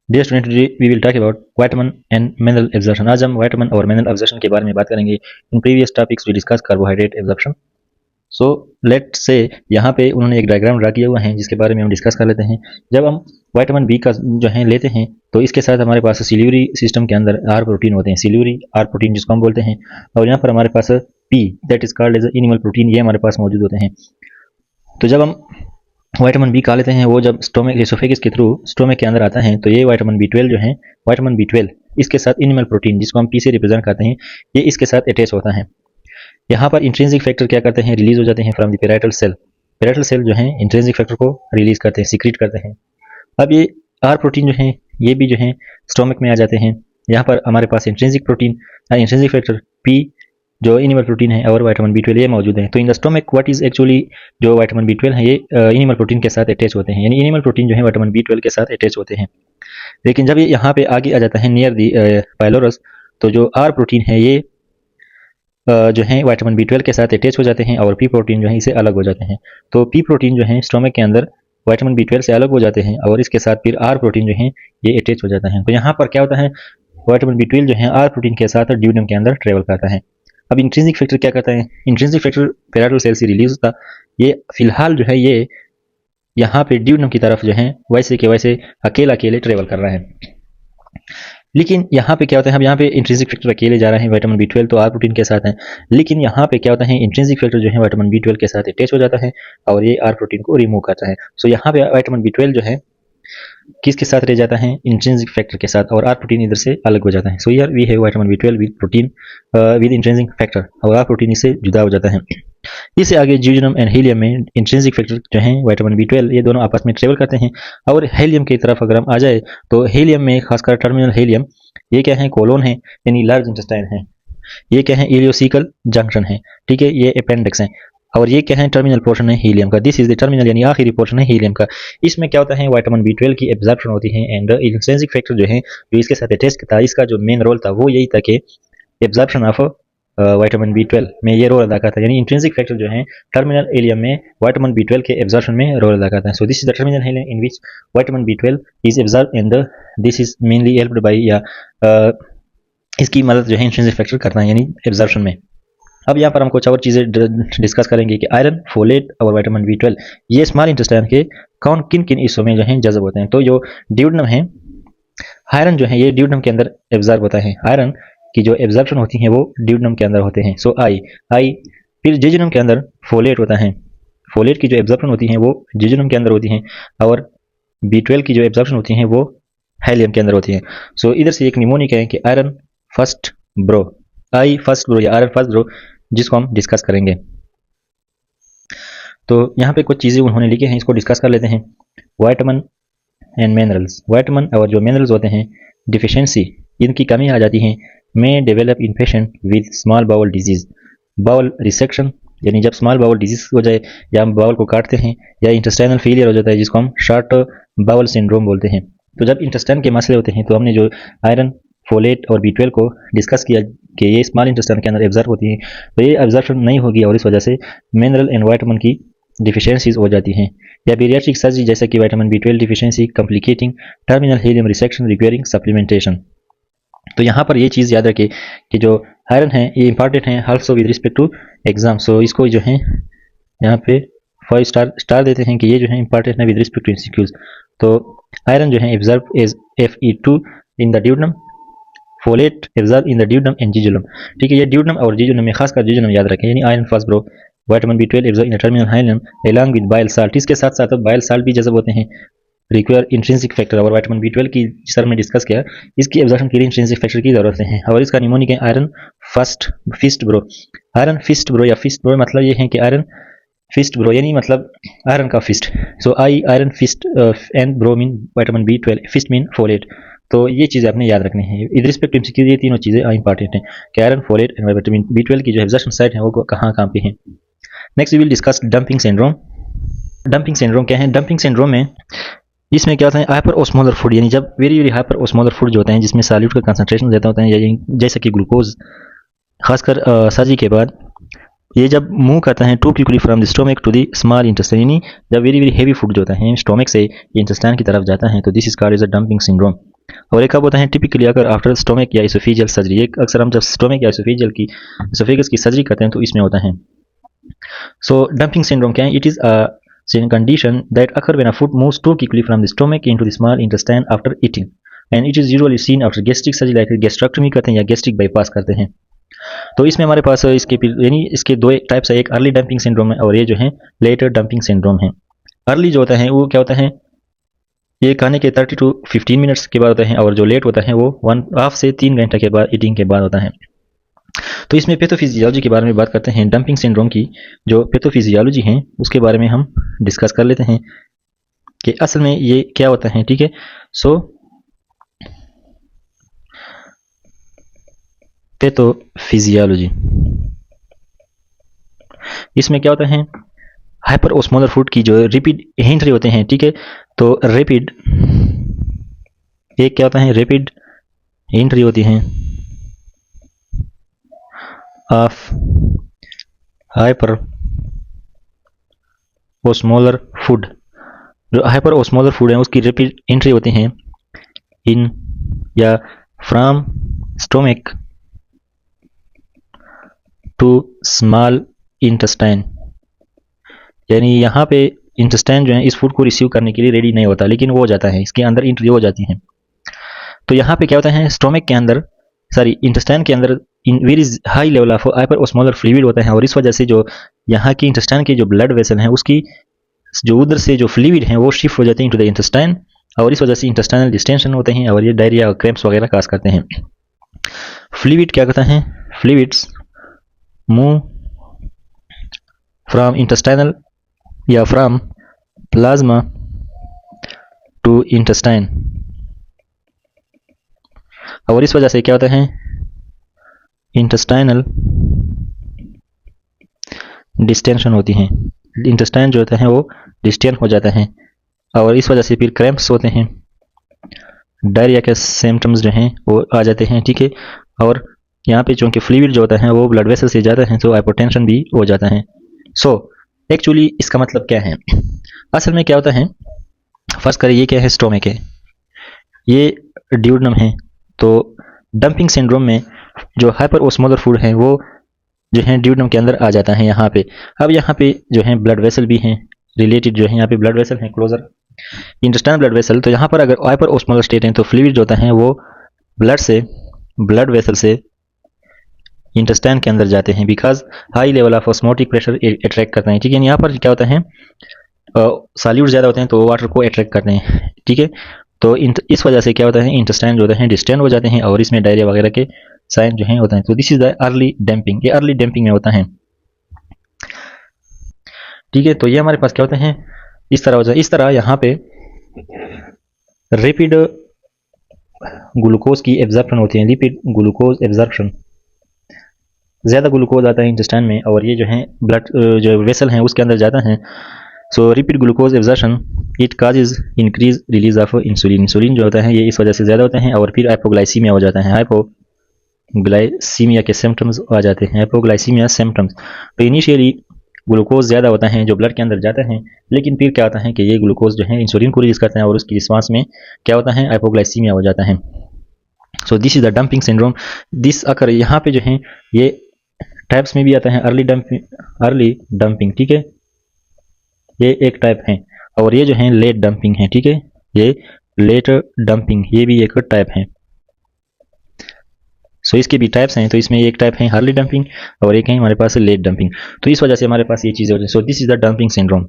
Dear student, today we will talk about vitamin and mineral absorption. आज हम vitamin और mineral absorption के बारे में बात करेंगे। In previous topics we discuss carbohydrate absorption. So let's say यहाँ पे उन्होंने एक डायग्राम ड्रा किया हुआ है जिसके बारे में हम डिस्कस कर लेते हैं। जब हम विटामिन बी का जो है लेते हैं तो इसके साथ हमारे पास सिल्यूरी सिस्टम के अंदर आर प्रोटीन होते हैं, सिल्यूरी आर प्रोटीन जिसको हम बोलते हैं। और यहाँ पर हमारे पास P that is called as animal protein, ये हमारे पास मौजूद होते हैं। तो जब हम विटामिन बी खा लेते हैं वो जब स्टोमक एसोफेगस के थ्रू स्टोमक के अंदर आता है तो ये विटामिन बी 12 जो है, विटामिन बी 12 इसके साथ एनिमल प्रोटीन जिसको हम पी से रिप्रेजेंट करते हैं, ये इसके साथ अटैच होता है। यहाँ पर इंट्रिंसिक फैक्टर क्या करते हैं, रिलीज हो जाते हैं from the parietal cell. Parietal cell जो है इंट्रिंसिक फैक्टर को रिलीज करते हैं, सीक्रेट करते हैं। अब ये आर प्रोटीन जो है ये भी जो है स्टोमक में आ जाते हैं। यहाँ पर हमारे पास intrinsic protein intrinsic factor P जो एनिमल प्रोटीन है और विटामिन बी 12 ये मौजूद है। तो in the stomach what is actually जो विटामिन बी 12 है ये एनिमल प्रोटीन के साथ अटैच होते हैं, यानी एनिमल प्रोटीन जो है विटामिन बी 12 के साथ अटैच होते हैं। लेकिन जब ये यहाँ पे आगे आ जाता है नियर दी पाइलोरस, तो जो आर प्रोटीन है ये जो है विटामिन बी 12 के साथ अटैच हो जाते हैं और पी प्रोटीन जो है इसे अलग हो जाते हैं। तो पी प्रोटीन जो है स्टोमक के अंदर विटामिन बी 12 से अलग हो जाते हैं और इसके साथ फिर आर प्रोटीन जो है ये अटैच हो जाता है। तो यहाँ पर क्या होता है, विटामिन बी 12 जो है आर प्रोटीन के साथ ड्यूडेनम के अंदर ट्रेवल करता है। अब इंट्रिंसिक फैक्टर क्या करता है, इंट्रिंसिक फैक्टर पेराइटल सेल से रिलीज होता, ये फिलहाल जो है ये यहाँ पे ड्यूडेनम की तरफ जो है वैसे के वैसे अकेले ट्रेवल कर रहा है। लेकिन यहाँ पे क्या होता है, हम यहाँ पे इंट्रिंसिक फैक्टर अकेले जा रहे हैं, विटामिन बी 12 तो आर प्रोटीन के साथ है। लेकिन यहाँ पे क्या होता है, इंट्रिंसिक फैक्टर जो है विटामिन बी 12 के साथ अटैच हो जाता है और ये आर प्रोटीन को रिमूव करता है। सो यहाँ पे विटामिन बी 12 जो है किसके साथ रह जाता है, इंट्रिंसिक फैक्टर के साथ, और आर प्रोटीन इधर से अलग हो जाता है। So here we have vitamin B 12 with protein with intrinsic factor और आर प्रोटीन इससे जुदा हो जाता है। इससे आगे ड्यूडेनम एंड हीलियम में इंट्रिंसिक फैक्टर जो है विटामिन बी 12 ये दोनों आपस में ट्रेवल करते हैं। और हीलियम की तरफ अगर हम आ जाए तो हीलियम में खासकर टर्मिनल हीलियम ये क्या है, कोलोन है यानी लार्ज इंटेस्टाइन है। ये क्या है, इलियोसिकल जंक्शन है, ठीक है, ये अपेंडिक्स है। और ये क्या है, टर्मिनल पोर्शन है हीलियम का, दिस इज द टर्मिनल यानी आखिरी पोर्शन है हीलियम का। इसमें क्या होता है, विटामिन बी 12 की एब्जॉर्प्शन होती है एंड इंट्रिंसिक फैक्टर जो है जो इसके साथ अटैच था, इसका जो मेन रोल था वो यही था कि एब्जॉर्प्शन ऑफ विटामिन बी 12 में ये रोल अदा करता है। यानी इंट्रिंसिक फैक्टर जो है टर्मिनल हीलियम में विटामिन बी 12 के एब्जॉर्प्शन में रोल अदा करता है। So this is the terminal ileum in which vitamin B 12 is absorb and this is mainly helped by या इसकी मदद जो है इंट्रिंसिक फैक्टर करता है यानी एब्जॉर्प्शन में। अब यहाँ पर हम कुछ और चीज़ें डिस्कस करेंगे कि आयरन, फोलेट और विटामिन बी 12 ये स्मॉल इंटेस्टाइन के कौन किन किन हिस्सों में जो है जज़ब होते हैं। तो जो ड्यूडेनम है, आयरन जो है ये ड्यूडेनम के अंदर एब्जॉर्ब होता है। आयरन की जो एब्जॉर्प्शन होती है वो ड्यूडेनम के अंदर होते हैं। सो आई फिर जेजुनम के अंदर फोलेट होता है। फोलेट की जो एब्जॉर्प्शन होती है वो जेजुनम के अंदर होती है और बी 12 की जो एब्जॉर्प्शन होती है वो हीलियम के अंदर होती है। सो इधर से एक निमोनिक है कि आयरन फर्स्ट ब्रो, आई फर्स्ट ब्रो या आयरन फर्स्ट ब्रो, जिसको हम डिस्कस करेंगे। तो यहाँ पे कुछ चीज़ें उन्होंने लिखे हैं, इसको डिस्कस कर लेते हैं। विटामिन एंड मिनरल्स, विटामिन और जो मिनरल्स होते हैं डिफिशियंसी इनकी कमी आ जाती है, में develop in patient with small bowel disease, bowel resection यानी जब स्मॉल बाउल डिजीज हो जाए या हम बाउल को काटते हैं, या इंटेस्टाइनल फेलियर हो जाता है जिसको हम शॉर्ट बाउल सिंड्रोम बोलते हैं। तो जब इंटेस्टाइन के मसले होते हैं तो हमने जो आयरन, फोलेट और बी 12 को डिस्कस किया कि ये स्मॉल इंटेस्टाइन के अंदर एब्जॉर्ब होती है, तो ये एब्जॉर्प्शन नहीं होगी और इस वजह से मिनरल एंड विटामिन की डिफिशियंसीज हो जाती हैं। या पीरियाट्रिक सर्जरी जैसे कि vitamin B 12 deficiency complicating terminal ileum resection requiring supplementation. तो यहाँ पर ये चीज़ याद रखें कि जो आयरन है ये इंपॉर्टेंट है also with respect to exam. So इसको जो है यहाँ पे 5 स्टार देते हैं कि ये जो है इंपॉर्टेंट है विद रिस्पेक्ट टू इंसिक्यूज। तो आयरन जो है absorb as Fe2 in the duodenum, folate absorb in the duodenum and jejunum, ठीक है। ये ड्यूडेनम और जिजुलम में खासकर जिजुलम याद रखें, यानी iron first bro, vitamin B 12 absorb in the terminal ileum along with bile salt, इसके साथ साथ बाइल साल्ट भी जज़ब होते हैं, रिक्वायर इंट्रिंसिक फैक्टर। और विटामिन बी 12 की सर में डिस्कस किया, इसकी एब्जॉर्प्शन के लिए इंट्रिंसिक फैक्टर की जरूरत है। और इसका निमोनिक है iron fist bro, iron fist bro या फिस्ट ब्रो मतलब ये है कि आयरन फिस्ट ब्रो यानी मतलब आयरन का fist. So I iron fist and bro mean vitamin B 12, fist mean folate. तो ये चीज़ें आपने याद रखनी है विद रिस्पेक्ट टू एमसीक्यू, ये तीनों चीज़ें इंपॉर्टेंट हैं कि iron, folate and vitamin B 12 की जो एब्जॉर्प्शन साइट है वो कहाँ कहाँ पे हैं। Next we will discuss dumping syndrome. Dumping syndrome क्या है, डंपिंग सिंड्रोम में इसमें क्या होता है, हाइपर ओस्मोलर फूड यानी जब वेरी हाइपर ओस्मोलर फूड जो होते हैं जिसमें सॉल्यूट का कंसंट्रेशन ज़्यादा होता है, जैसे कि ग्लूकोज, खासकर सर्जरी के बाद ये जब मूव करता है too quickly from the stomach to the small intestine, यानी जब वेरी हेवी फूड जो होता है स्टोमक से इंटेस्टाइन की तरफ जाता है, तो this is called as a dumping syndrome. और एक कब होता है टिपिकली अगर आफ्टर स्टोमक या इसोफेजियल सर्जरी। एक अक्सर हम जब स्टोमक या इसोफेगस की सर्जरी करते हैं तो इसमें होता है। सो डंपिंग सिंड्रोम क्या है? It is a condition that occur when a food moves too quickly from the stomach into the small intestine after eating, and it is usually seen after gastric surgery, like gastrectomy करते हैं या gastric bypass करते हैं। तो इसमें हमारे पास यानी इसके दो टाइप्स है, एक अर्ली डंपिंग सिंड्रोम है और ये जो है लेटर डंपिंग सिंड्रोम है। अर्ली जो होता है वो क्या होता है, ये खाने के 30 to 15 मिनट्स के बाद होता है, और जो लेट होता है वो 1.5 से 3 घंटे के बाद ईटिंग के बाद होता है। तो इसमें पैथोफिजियोलॉजी के बारे में बात करते हैं। डंपिंग सिंड्रोम की जो पैथोफिजियोलॉजी है उसके बारे में हम डिस्कस कर लेते हैं कि असल में ये क्या होता है। ठीक है, सो पैथोफिजियोलॉजी, इसमें क्या होता है, हाइपर ओस्मोलर फूड की जो रैपिड एंट्री होते हैं। ठीक है, तो रैपिड एक क्या होता है, रैपिड एंट्री होती है ऑफ हाइपर ओस्मोलर फूड। जो हाइपर ओस्मोलर फूड है उसकी रैपिड एंट्री होती है इन या from stomach to small intestine, यानी यहाँ पे इंटेस्टाइन जो है इस फूड को रिसीव करने के लिए रेडी नहीं होता, लेकिन वो हो जाता है, इसके अंदर एंट्री हो जाती है। तो यहाँ पे क्या होता है, स्टोमक के अंदर इंटेस्टाइन के अंदर very high level of hyper osmolar fluid होता है, और इस वजह से जो यहाँ की इंटेस्टाइन के जो ब्लड वेसल हैं उसकी जो उधर से जो फ्लूइड हैं वो शिफ्ट हो जाते हैं इनटू द इंटेस्टाइन, और इस वजह से इंटेस्टाइनल डिस्टेंशन होते हैं और ये डायरिया और क्रैम्प्स वगैरह काज करते हैं। फ्लूइड क्या करता है, फ्लूइड्स मूव फ्रॉम इंटेस्टाइनल या फ्रॉम प्लाज्मा टू इंटेस्टाइन, और इस वजह से क्या होता है, इंटेस्टाइनल डिस्टेंशन होती है, इंटेस्टाइन जो होता है वो डिस्टेंट हो जाता है, और इस वजह से फिर क्रैम्प्स होते हैं, डायरिया के सिम्टम्स जो हैं वो आ जाते हैं। ठीक है, और यहाँ पे चूँकि फ्लूइड जो होता है वो ब्लड वेसल से जाता है तो हाइपोटेंशन भी हो जाता है। सो एक्चुअली इसका मतलब क्या है, असल में क्या होता है, फर्स्ट करें ये क्या है, स्टोमक है, ये ड्यूडनम है। तो डंपिंग सिंड्रोम में जो हाइपर ओस्मोलर फूड है वो जो है ड्यूडनम के अंदर आ जाता है यहाँ पे। अब यहाँ पे जो है ब्लड वेसल भी हैं रिलेटेड, जो है यहाँ पे ब्लड वेसल है क्लोजर इंटेस्टाइनल ब्लड वेसल। तो यहाँ पर अगर हाइपर ओस्मोलर स्टेट है तो फ्लूइड जो होता है वो ब्लड वेसल से इंटेस्टाइन के अंदर जाते हैं, because high level of osmotic pressure attract करते हैं। ठीक है, यहाँ पर क्या होता है, सॉल्यूट ज़्यादा होते हैं तो वाटर को अट्रैक्ट करते हैं। ठीक है, तो इस वजह से क्या होता है, इंटेस्टाइन जो होते हैं डिस्टेंड हो जाते हैं और इसमें डायरिया वगैरह के साइन जो हैं होते हैं। तो this is the early damping, ये अर्ली डैम्पिंग में होता है। ठीक है, तो ये हमारे पास क्या होते हैं, इस तरह हो जाए। इस तरह यहाँ पे रैपिड ग्लूकोज की एब्जॉर्प्शन होती है, रैपिड ग्लूकोज एब्जॉर्प्शन, ज़्यादा ग्लूकोज आता है इंटेस्टाइन में और ये जो है ब्लड जो वेसल हैं उसके अंदर जाता है। सो rapid glucose absorption it causes increase release of insulin, insulin जो होता है ये इस वजह से ज़्यादा होते हैं और फिर हाइपोग्लाइसीमिया हो जाता है, हाइपोग्लाइसीमिया के सिम्टम्स आ जाते हैं, हाइपोग्लाइसीमिया सिम्टम्स। तो इनिशियली ग्लूकोज ज़्यादा होता है जो ब्लड के अंदर जाता है, लेकिन फिर क्या होता है कि ये ग्लूकोज जो है इंसुलिन को रिलीज करते हैं और उसकी रिस्पांस में क्या होता है, हाइपोग्लाइसीमिया हो जाता है। So this is the dumping syndrome, this अकर यहाँ पे जो है ये टाइप्स में भी आता है, अर्ली डंपिंग। ठीक है, ये एक टाइप है, और ये जो है लेट डंपिंग है। ठीक है, ये लेट डंपिंग ये भी एक टाइप है। सो इसके भी टाइप्स हैं, तो इसमें एक टाइप है अर्ली डंपिंग और एक है हमारे पास लेट डंपिंग। तो इस वजह से हमारे पास ये चीज़ें होती हैं। सो this is the dumping syndrome.